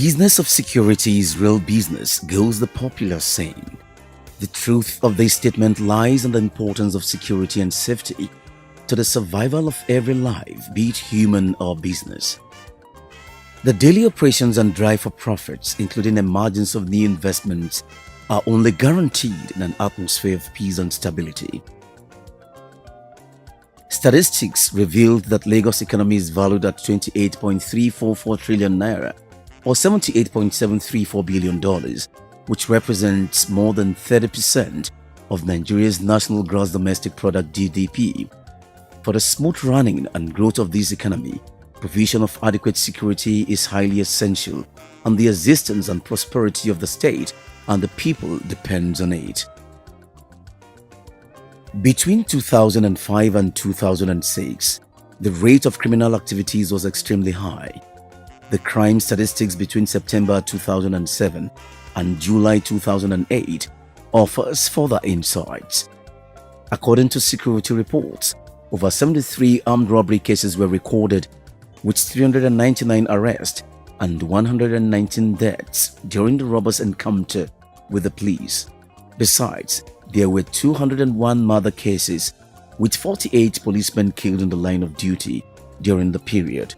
business of security is real business, goes the popular saying. The truth of this statement lies in the importance of security and safety to the survival of every life, be it human or business. The daily operations and drive for profits, including emergence of new investments, are only guaranteed in an atmosphere of peace and stability. Statistics revealed that Lagos economy is valued at 28.344 trillion naira or $78.734 billion, which represents more than 30% of Nigeria's national gross domestic product (GDP). For the smooth running and growth of this economy, provision of adequate security is highly essential, and the existence and prosperity of the state and the people depends on it. Between 2005 and 2006, the rate of criminal activities was extremely high. The crime statistics between September 2007 and July 2008 offers further insights. According to security reports, over 73 armed robbery cases were recorded, with 399 arrests and 119 deaths during the robbers' encounter with the police. Besides, there were 201 murder cases, with 48 policemen killed in the line of duty during the period.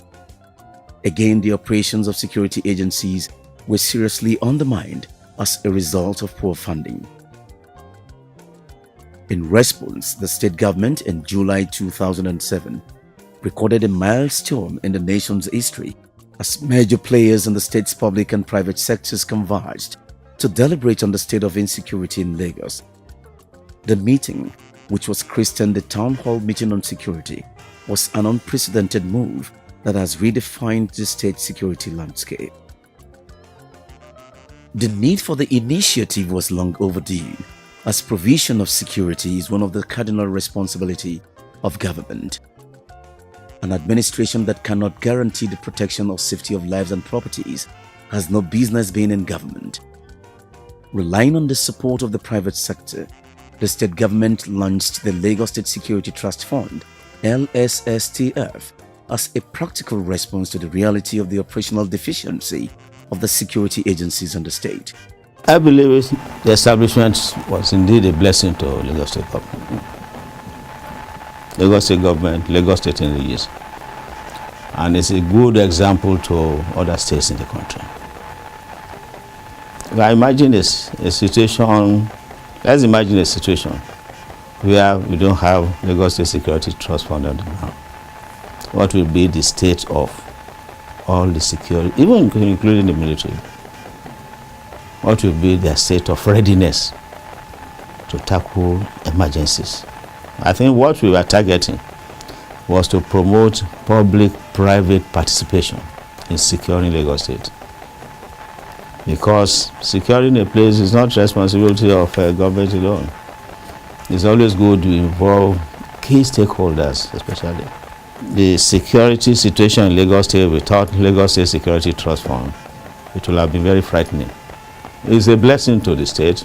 Again, the operations of security agencies were seriously undermined as a result of poor funding. In response, the state government in July 2007 recorded a milestone in the nation's history as major players in the state's public and private sectors converged to deliberate on the state of insecurity in Lagos. The meeting, which was christened the Town Hall Meeting on Security, was an unprecedented move that has redefined the state's security landscape. The need for the initiative was long overdue, as provision of security is one of the cardinal responsibilities of government. An administration that cannot guarantee the protection or safety of lives and properties has no business being in government. Relying on the support of the private sector, the state government launched the Lagos State Security Trust Fund (LSSTF) as a practical response to the reality of the operational deficiency of the security agencies in the state. I believe the establishment was indeed a blessing to Lagos State government. Lagos State government, Lagos State Indigenous, and it's a good example to other states in the country. If I imagine a situation, let's imagine a situation where we don't have Lagos State Security Trust Fund on the ground. What will be the state of all the security, even including the military? What will be their state of readiness to tackle emergencies? I think what we were targeting was to promote public-private participation in securing Lagos State. Because securing a place is not responsibility of government alone. It's always good to involve key stakeholders, especially. The security situation in Lagos State without Lagos State Security Trust Fund, it will have been very frightening. It's a blessing to the state,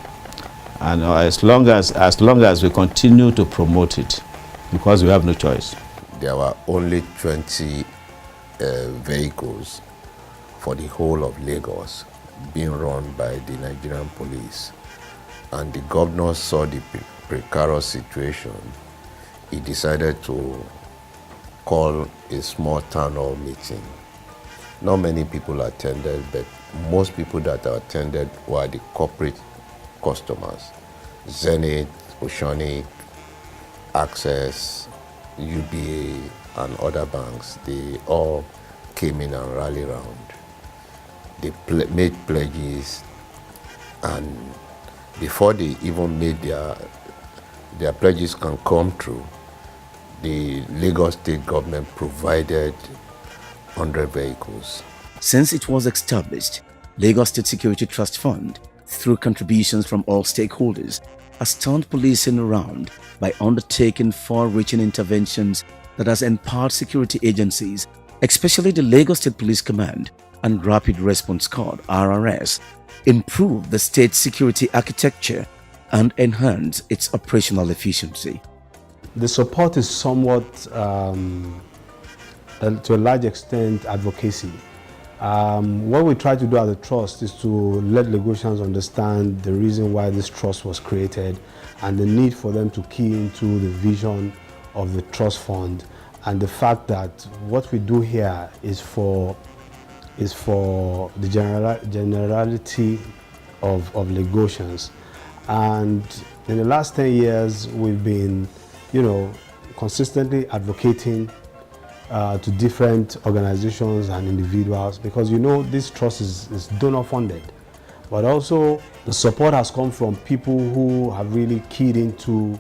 and as long as we continue to promote it, because we have no choice. There were only 20 vehicles for the whole of Lagos being run by the Nigerian police, and the governor saw the precarious situation. He decided to call a small town hall meeting. Not many people attended, but most people that attended were the corporate customers. Zenith, Oceanic, Access, UBA, and other banks, they all came in and rallied around. They made pledges, and before they even made their pledges can come true, the Lagos State government provided 100 vehicles. Since it was established, Lagos State Security Trust Fund, through contributions from all stakeholders, has turned policing around by undertaking far-reaching interventions that has empowered security agencies, especially the Lagos State Police Command and Rapid Response Squad (RRS), improve the state's security architecture and enhance its operational efficiency. The support is somewhat, to a large extent, advocacy. What we try to do as a trust is to let Lagosians understand the reason why this trust was created and the need for them to key into the vision of the trust fund, and the fact that what we do here is for the generality of Lagosians. And in the last 10 years, we've been, consistently advocating to different organizations and individuals, because this trust is donor funded, but also the support has come from people who have really keyed into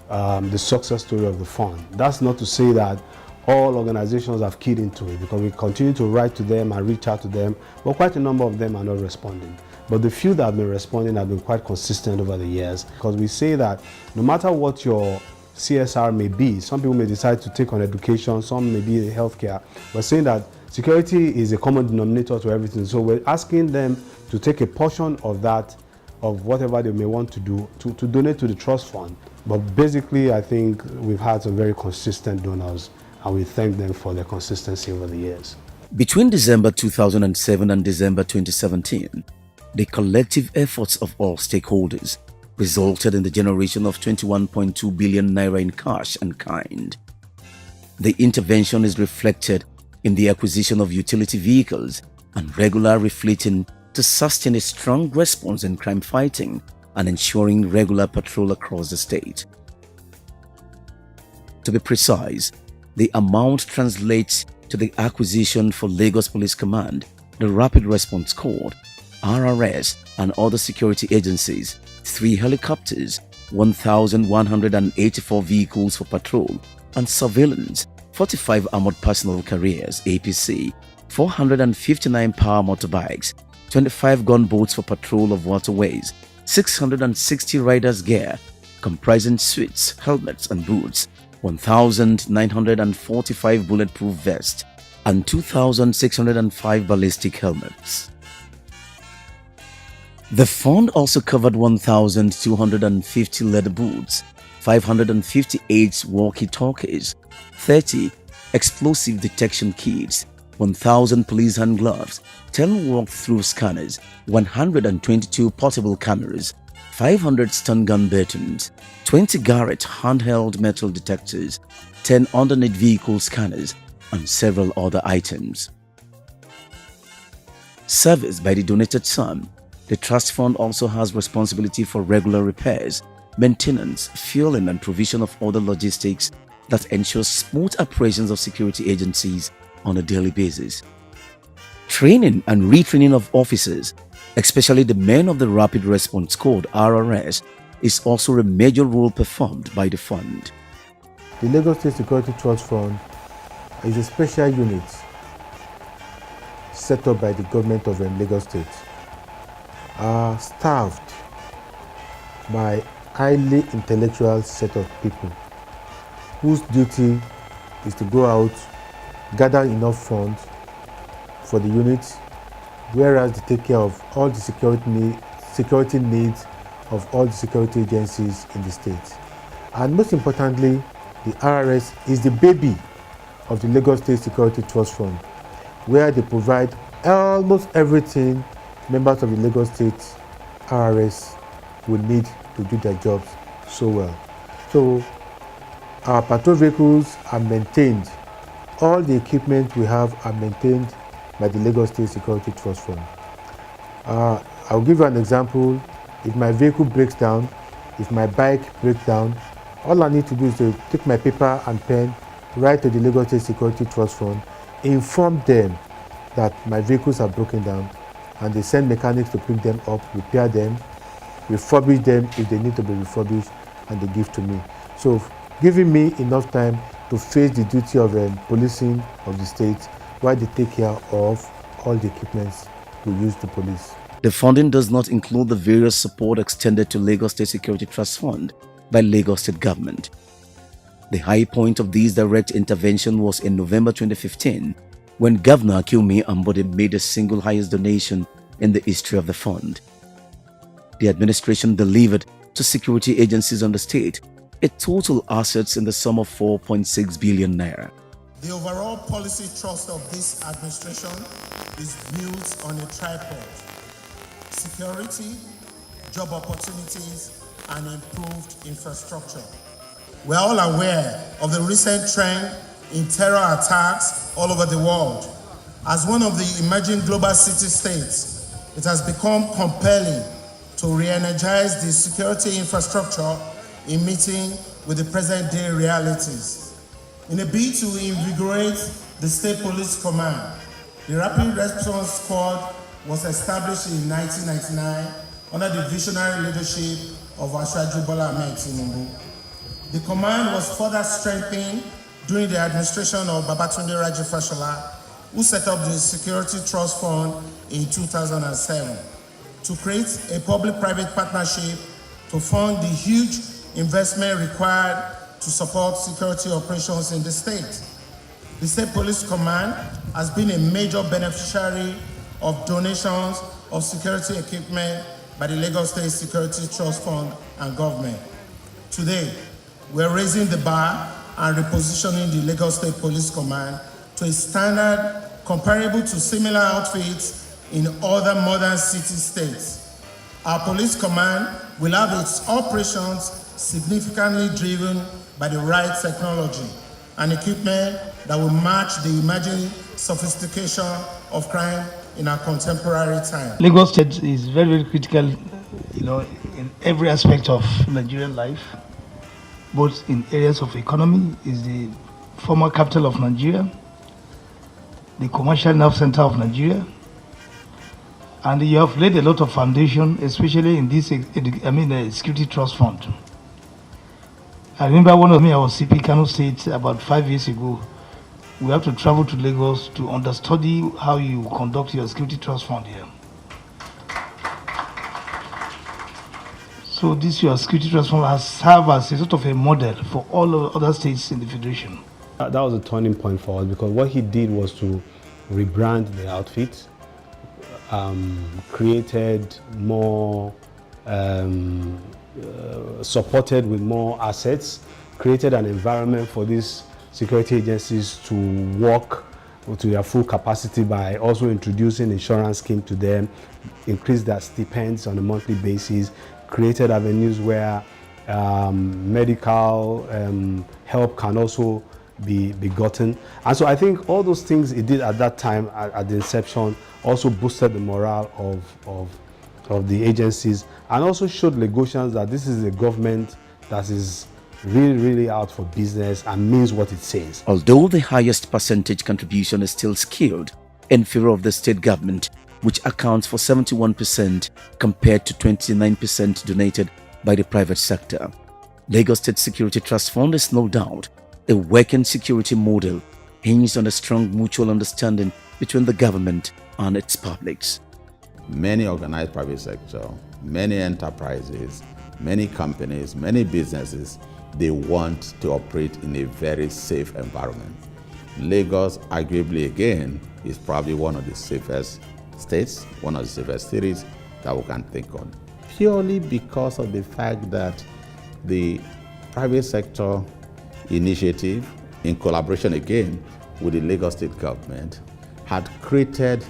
the success story of the fund. That's not to say that all organizations have keyed into it, because we continue to write to them and reach out to them, but quite a number of them are not responding. But the few that have been responding have been quite consistent over the years, because we say that no matter what your CSR may be, some people may decide to take on education, some may be in healthcare, but saying that security is a common denominator to everything. So we're asking them to take a portion of that, of whatever they may want to do, to donate to the trust fund. But basically, I think we've had some very consistent donors, and we thank them for their consistency over the years. Between December 2007 and December 2017, the collective efforts of all stakeholders resulted in the generation of 21.2 billion naira in cash and kind. The intervention is reflected in the acquisition of utility vehicles and regular refleeting to sustain a strong response in crime fighting and ensuring regular patrol across the state. To be precise, the amount translates to the acquisition for Lagos Police Command, the Rapid Response Squad, RRS, and other security agencies, 3 helicopters, 1,184 vehicles for patrol and surveillance, 45 armored personnel carriers (APC), 459 power motorbikes, 25 gunboats for patrol of waterways, 660 riders' gear, comprising suits, helmets and boots, 1,945 bulletproof vests, and 2,605 ballistic helmets. The fund also covered 1,250 leather boots, 558 walkie-talkies, 30 explosive detection kits, 1,000 police hand gloves, 10 walk-through scanners, 122 portable cameras, 500 stun gun batons, 20 Garrett handheld metal detectors, 10 underneath vehicle scanners, and several other items. Serviced by the donated sum, the trust fund also has responsibility for regular repairs, maintenance, fueling, and provision of other logistics that ensures smooth operations of security agencies on a daily basis. Training and retraining of officers, especially the men of the Rapid Response Squad (RRS), is also a major role performed by the fund. The Lagos State Security Trust Fund is a special unit set up by the government of Lagos State, staffed by highly intellectual set of people whose duty is to go out, gather enough funds for the unit, whereas they take care of all the security needs of all the security agencies in the state. And most importantly, the RRS is the baby of the Lagos State Security Trust Fund, where they provide almost everything members of the Lagos State RRS will need to do their jobs so well. So our patrol vehicles are maintained. All the equipment we have are maintained by the Lagos State Security Trust Fund. I'll give you an example. If my vehicle breaks down, if my bike breaks down, all I need to do is to take my paper and pen, write to the Lagos State Security Trust Fund, inform them that my vehicles are broken down, and they send mechanics to pick them up, repair them, refurbish them if they need to be refurbished, and they give to me. So giving me enough time to face the duty of policing of the state while they take care of all the equipments we use to police. The funding does not include the various support extended to Lagos State Security Trust Fund by Lagos State Government. The high point of this direct intervention was in November 2015, when Governor Akinwumi Ambode made the single highest donation in the history of the fund. The administration delivered to security agencies on the state a total assets in the sum of 4.6 billion naira. The overall policy thrust of this administration is built on a tripod: security, job opportunities, and improved infrastructure. We are all aware of the recent trend in terror attacks all over the world. As one of the emerging global city-states, it has become compelling to re-energize the security infrastructure in meeting with the present-day realities. In a bid to invigorate the State Police Command, the Rapid Response Squad was established in 1999 under the visionary leadership of Asiwaju Bola Ahmed Tinubu. The command was further strengthened during the administration of Babatunde Raji Fashola, who set up the Security Trust Fund in 2007 to create a public-private partnership to fund the huge investment required to support security operations in the state. The State Police Command has been a major beneficiary of donations of security equipment by the Lagos State Security Trust Fund and government. Today, we're raising the bar and repositioning the Lagos State Police Command to a standard comparable to similar outfits in other modern city-states. Our police command will have its operations significantly driven by the right technology and equipment that will match the emerging sophistication of crime in our contemporary time. Lagos State is very, very critical, in every aspect of Nigerian life, both in areas of economy. Is the former capital of Nigeria, the commercial nerve center of Nigeria, and you have laid a lot of foundation, especially in this, the Security Trust Fund. I remember one of me, I was CP Kano State about 5 years ago. We have to travel to Lagos to understudy how you conduct your Security Trust Fund here. So this your Security Trust Fund has served as a sort of a model for all other states in the Federation. That was a turning point for us, because what he did was to rebrand the outfit, created more, supported with more assets, created an environment for these security agencies to work to their full capacity by also introducing insurance scheme to them, increased their stipends on a monthly basis, created avenues where medical help can also be gotten. And so I think all those things he did at that time, at the inception, also boosted the morale of the agencies, and also showed Lagosians that this is a government that is really, really out for business and means what it says. Although the highest percentage contribution is still skewed in favor of the state government, which accounts for 71% compared to 29% donated by the private sector, Lagos State Security Trust Fund is no doubt a working security model hinged on a strong mutual understanding between the government and its publics. Many organized private sector, many enterprises, many companies, many businesses, they want to operate in a very safe environment. Lagos, arguably again, is probably one of the safest states, one of the safest cities that we can think of, purely because of the fact that the private sector initiative, in collaboration again with the Lagos State government, had created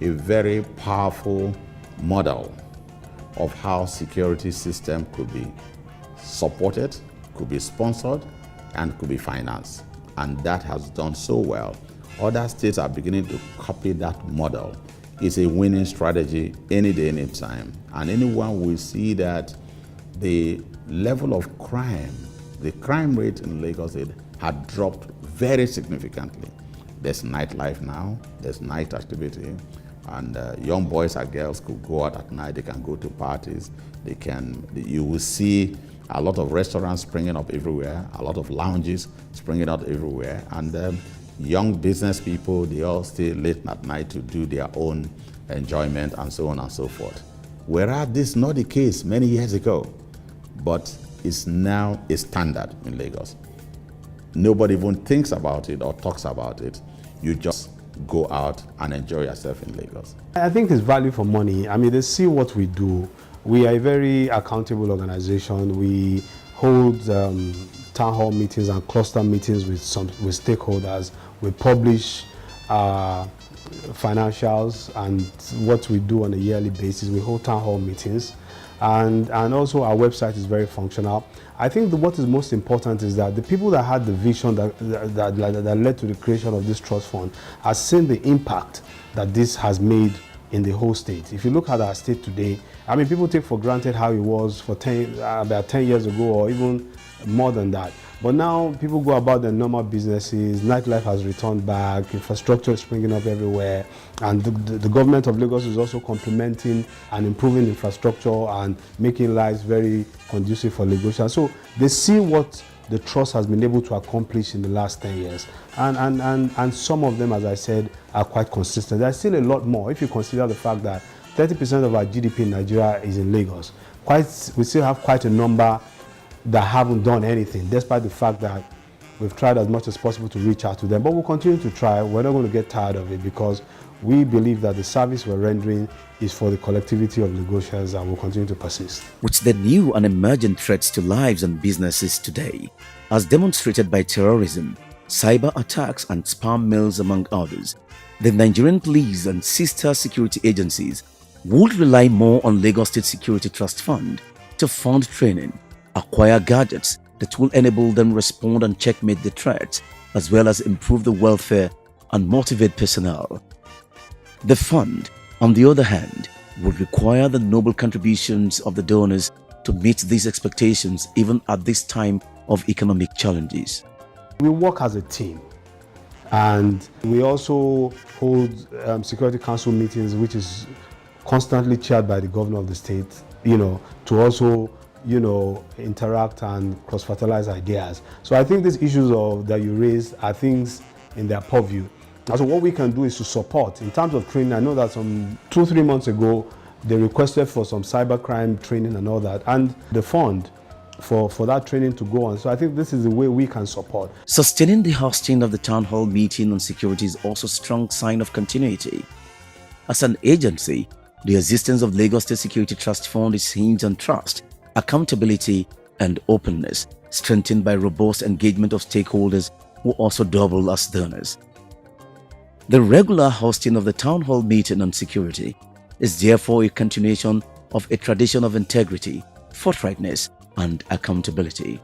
a very powerful model of how security system could be supported, could be sponsored, and could be financed. And that has done so well. Other states are beginning to copy that model. It's a winning strategy any day, any time. And anyone will see that the level of crime, the crime rate in Lagos State had dropped very significantly. There's nightlife now, there's night activity, and young boys and girls could go out at night, they can go to parties, you will see a lot of restaurants springing up everywhere, a lot of lounges springing up everywhere, and young business people, they all stay late at night to do their own enjoyment and so on and so forth. Whereas this is not the case many years ago, but it's now a standard in Lagos. Nobody even thinks about it or talks about it. You just go out and enjoy yourself in Lagos. I think it's value for money. I mean, they see what we do. We are a very accountable organization. We hold town hall meetings and cluster meetings with stakeholders. We publish financials and what we do on a yearly basis. We hold town hall meetings, and also our website is very functional. I think what is most important is that the people that had the vision that led to the creation of this trust fund have seen the impact that this has made in the whole state. If you look at our state today, I mean, people take for granted how it was for about 10 years ago or even more than that. But now people go about their normal businesses, nightlife has returned back, infrastructure is springing up everywhere, and the government of Lagos is also complementing and improving infrastructure and making lives very conducive for Lagosians. So they see what the trust has been able to accomplish in the last 10 years. And some of them, as I said, are quite consistent. There's still a lot more if you consider the fact that 30% of our GDP in Nigeria is in Lagos. We still have quite a number that haven't done anything, despite the fact that we've tried as much as possible to reach out to them. But we'll continue to try. We're not going to get tired of it because we believe that the service we're rendering is for the collectivity of Lagosians and will continue to persist. With the new and emerging threats to lives and businesses today, as demonstrated by terrorism, cyber attacks and spam mails among others, the Nigerian police and sister security agencies would rely more on Lagos State Security Trust Fund to fund training, acquire gadgets that will enable them respond and checkmate the threats, as well as improve the welfare and motivate personnel. The fund, on the other hand, would require the noble contributions of the donors to meet these expectations even at this time of economic challenges. We work as a team, and we also hold Security Council meetings, which is constantly chaired by the governor of the state, to also interact and cross-fertilize ideas. So I think these issues that you raised are things in their purview. And so what we can do is to support. In terms of training, I know that some 2-3 months ago, they requested for some cybercrime training and all that, and the fund for that training to go on. So I think this is the way we can support. Sustaining the hosting of the town hall meeting on security is also a strong sign of continuity. As an agency, the existence of Lagos State Security Trust Fund is hinged on trust, accountability, and openness, strengthened by robust engagement of stakeholders who also double as donors. The regular hosting of the town hall meeting on security is therefore a continuation of a tradition of integrity, forthrightness, and accountability.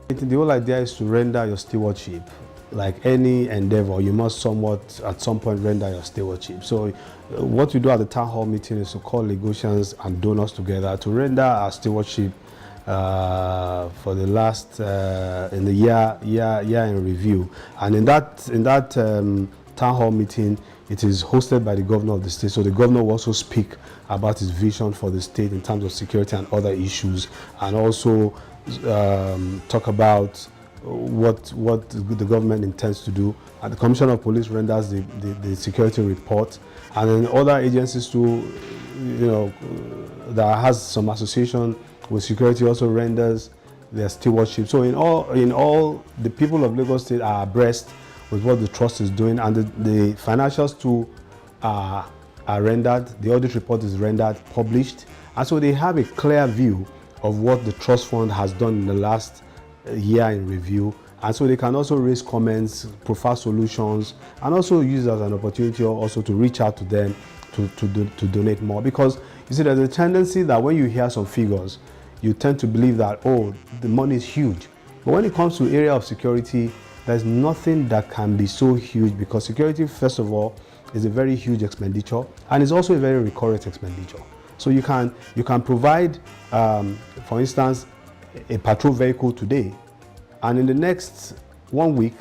The whole idea is to render your stewardship. Like any endeavor, you must somewhat, at some point, render your stewardship. So what we do at the town hall meeting is to call Lagosians and donors together to render our stewardship for the last, in the year in review. And in that town hall meeting, it is hosted by the governor of the state. So the governor will also speak about his vision for the state in terms of security and other issues, and also talk about what the government intends to do. And the Commissioner of Police renders the security report, and then other agencies too, that has some association with security also renders their stewardship. So in all, the people of Lagos State are abreast with what the trust is doing, and the financials too are rendered. The audit report is rendered, published, and so they have a clear view of what the trust fund has done in the last year in review, and so they can also raise comments, profile solutions, and also use it as an opportunity also to reach out to them to donate more. Because you see, there's a tendency that when you hear some figures, you tend to believe that, oh, the money is huge. But when it comes to area of security, there's nothing that can be so huge, because security, first of all, is a very huge expenditure, and it's also a very recurrent expenditure. So you can provide, for instance, a patrol vehicle today, and in the next 1 week,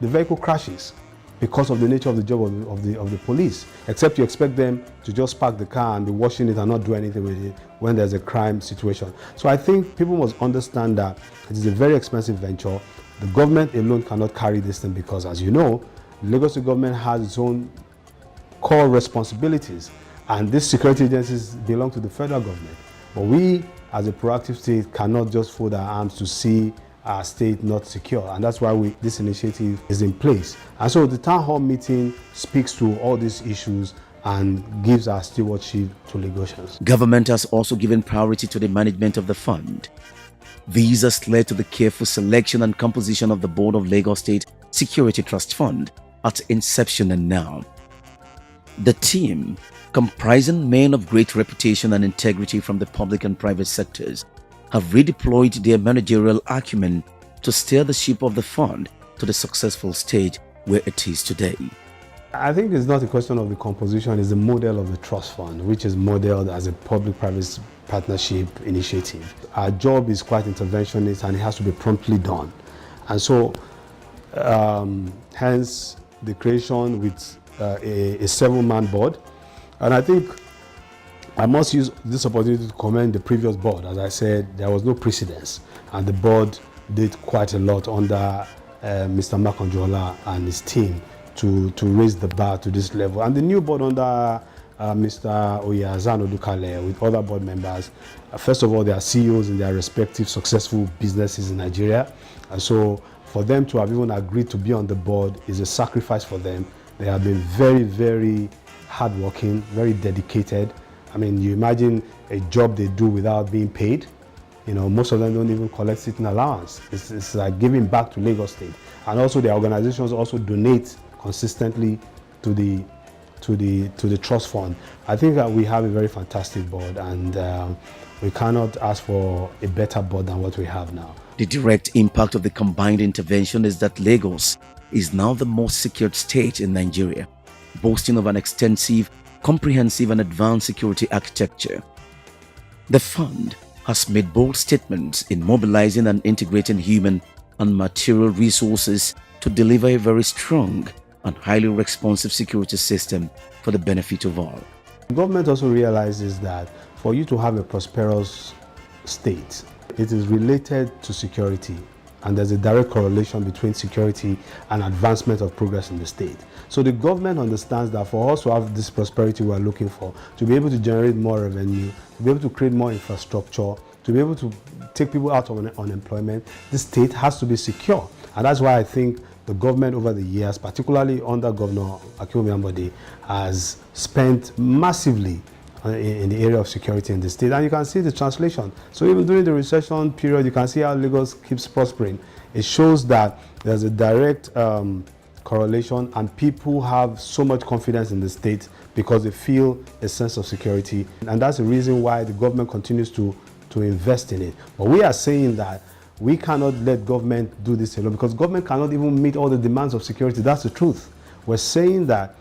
the vehicle crashes because of the nature of the job of the police. Except you expect them to just park the car and be washing it and not do anything with it when there's a crime situation. So I think people must understand that it is a very expensive venture. The government alone cannot carry this thing, because, as you know, the Lagos State government has its own core responsibilities, and these security agencies belong to the federal government. But we, as a proactive state, cannot just fold our arms to see our state not secure, and that's why this initiative is in place. And so the town hall meeting speaks to all these issues and gives our stewardship to Lagosians. Government has also given priority to the management of the fund. These has led to the careful selection and composition of the board of Lagos State Security Trust Fund at inception and now. The team, comprising men of great reputation and integrity from the public and private sectors, have redeployed their managerial acumen to steer the ship of the fund to the successful stage where it is today. I think it's not a question of the composition, it's the model of the trust fund, which is modeled as a public-private partnership initiative. Our job is quite interventionist and it has to be promptly done. And so, hence the creation with a 7-man board. And I think I must use this opportunity to commend the previous board. As I said, there was no precedence, and the board did quite a lot under Mr. Makanjuola and his team to raise the bar to this level. And the new board under Mr. Oyazan Odukale with other board members, first of all, they are CEOs in their respective successful businesses in Nigeria. And so for them to have even agreed to be on the board is a sacrifice for them. They have been very, very hardworking, very dedicated. I mean, you imagine a job they do without being paid. You know, most of them don't even collect sitting allowance. It's like giving back to Lagos State. And also their organizations also donate consistently to the trust fund. I think that we have a very fantastic board, and we cannot ask for a better board than what we have now. The direct impact of the combined intervention is that Lagos is now the most secured state in Nigeria, boasting of an extensive, comprehensive and advanced security architecture. The fund has made bold statements in mobilizing and integrating human and material resources to deliver a very strong and highly responsive security system for the benefit of all. The government also realizes that for you to have a prosperous state, it is related to security, and there's a direct correlation between security and advancement of progress in the state. So the government understands that for us to have this prosperity we are looking for, to be able to generate more revenue, to be able to create more infrastructure, to be able to take people out of unemployment, the state has to be secure. And that's why I think the government over the years, particularly under Governor Akinwumi Ambode, has spent massively in the area of security in the state. And you can see the translation. So even during the recession period, you can see how Lagos keeps prospering. It shows that there's a direct correlation, and people have so much confidence in the state because they feel a sense of security. And that's the reason why the government continues to invest in it. But we are saying that we cannot let government do this alone, because government cannot even meet all the demands of security. That's the truth. We're saying that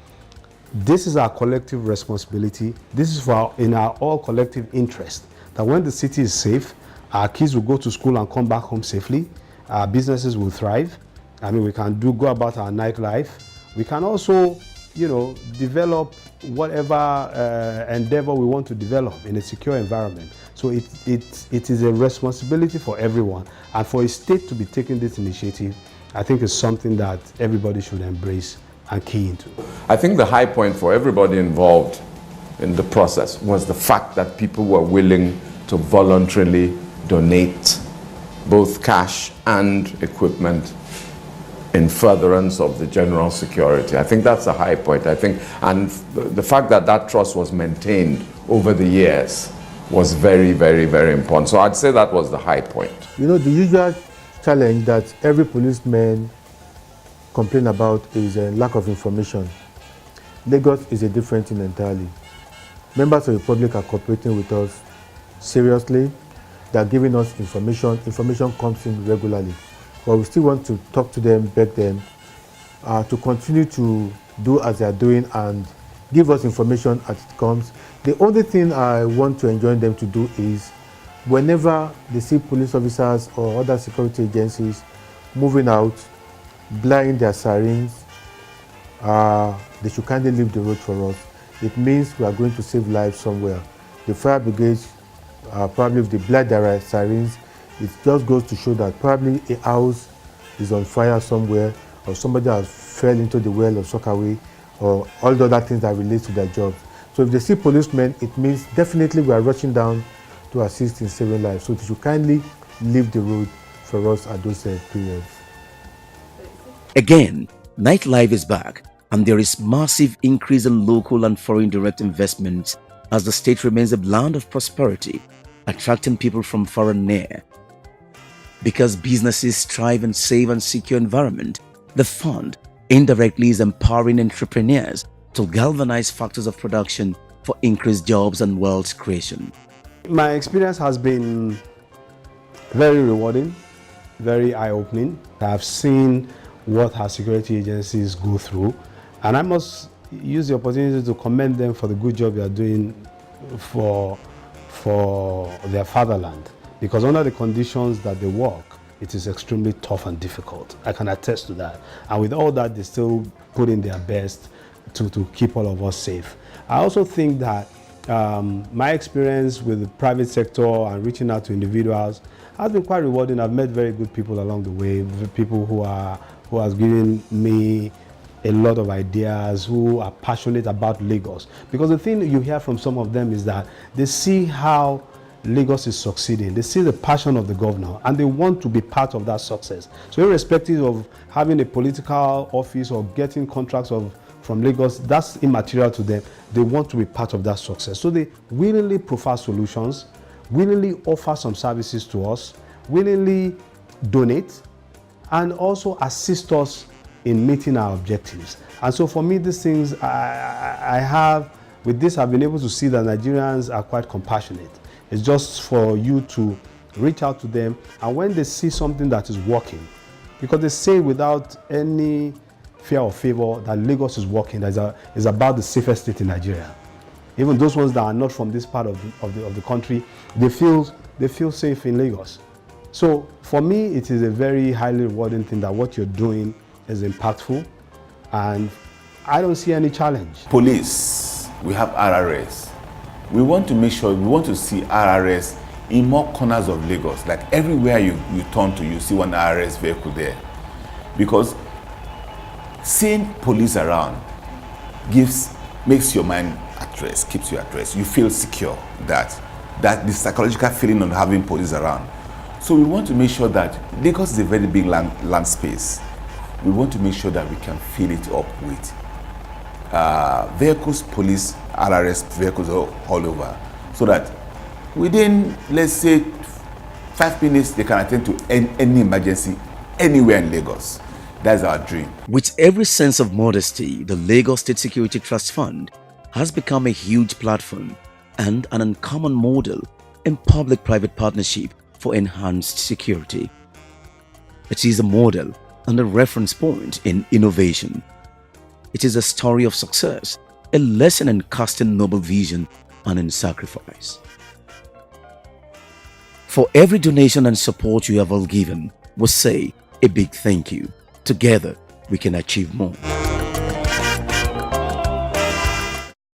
this is our collective responsibility. This is in our all collective interest, that when the city is safe, our kids will go to school and come back home safely. Our businesses will thrive. I mean, we can go about our nightlife. We can also, develop whatever endeavor we want to develop in a secure environment. So it is a responsibility for everyone, and for a state to be taking this initiative, I think is something that everybody should embrace and key into. I think the high point for everybody involved in the process was the fact that people were willing to voluntarily donate both cash and equipment in furtherance of the general security. I think that's a high point. I think, and the fact that that trust was maintained over the years was very, very, very important. So I'd say that was the high point. You know, the usual challenge that every policeman complain about is a lack of information. Lagos is a different thing entirely. Members of the public are cooperating with us seriously. They are giving us information. Information comes in regularly. But we still want to talk to them, beg them to continue to do as they are doing and give us information as it comes. The only thing I want to enjoin them to do is whenever they see police officers or other security agencies moving out, blowing their sirens, they should kindly leave the road for us. It means we are going to save lives somewhere. The fire brigades, probably if they blow their sirens, it just goes to show that probably a house is on fire somewhere, or somebody has fell into the well of Sockaway, or all the other things that relate to their jobs. So if they see policemen, it means definitely we are rushing down to assist in saving lives. So they should kindly leave the road for us at those periods. Again, nightlife is back, and there is massive increase in local and foreign direct investments as the state remains a land of prosperity, attracting people from far and near. Because businesses thrive in safe and secure environment, the fund indirectly is empowering entrepreneurs to galvanize factors of production for increased jobs and wealth creation. My experience has been very rewarding, very eye-opening. I've seen what our security agencies go through, and I must use the opportunity to commend them for the good job they are doing for their fatherland, because under the conditions that they work, it is extremely tough and difficult. I can attest to that. And with all that, they still put in their best to keep all of us safe. I also think that my experience with the private sector and reaching out to individuals has been quite rewarding. I've met very good people along the way, people who has given me a lot of ideas, who are passionate about Lagos. Because the thing you hear from some of them is that they see how Lagos is succeeding. They see the passion of the governor and they want to be part of that success. So irrespective of having a political office or getting contracts from Lagos, that's immaterial to them. They want to be part of that success. So they willingly profile solutions, willingly offer some services to us, willingly donate, and also assist us in meeting our objectives. And so for me, these things I have, with this, I've been able to see that Nigerians are quite compassionate. It's just for you to reach out to them, and when they see something that is working, because they say without any fear or favor that Lagos is working, is about the safest state in Nigeria. Even those ones that are not from this part of the country, they feel safe in Lagos. So for me, it is a very highly rewarding thing that what you're doing is impactful, and I don't see any challenge. Police, we have RRS. We want to make sure, we want to see RRS in more corners of Lagos. Like everywhere you turn to, you see one RRS vehicle there. Because seeing police around makes your mind at rest, keeps you at rest. You feel secure, that the psychological feeling of having police around. So we want to make sure that Lagos is a very big land space. We want to make sure that we can fill it up with vehicles, police, RRS vehicles all over, so that within, let's say, 5 minutes, they can attend to any emergency anywhere in Lagos. That's our dream. With every sense of modesty, the Lagos State Security Trust Fund has become a huge platform and an uncommon model in public-private partnership for enhanced security. It is a model and a reference point in innovation. It is a story of success, a lesson in casting noble vision and in sacrifice. For every donation and support you have all given, we say a big thank you. Together, we can achieve more.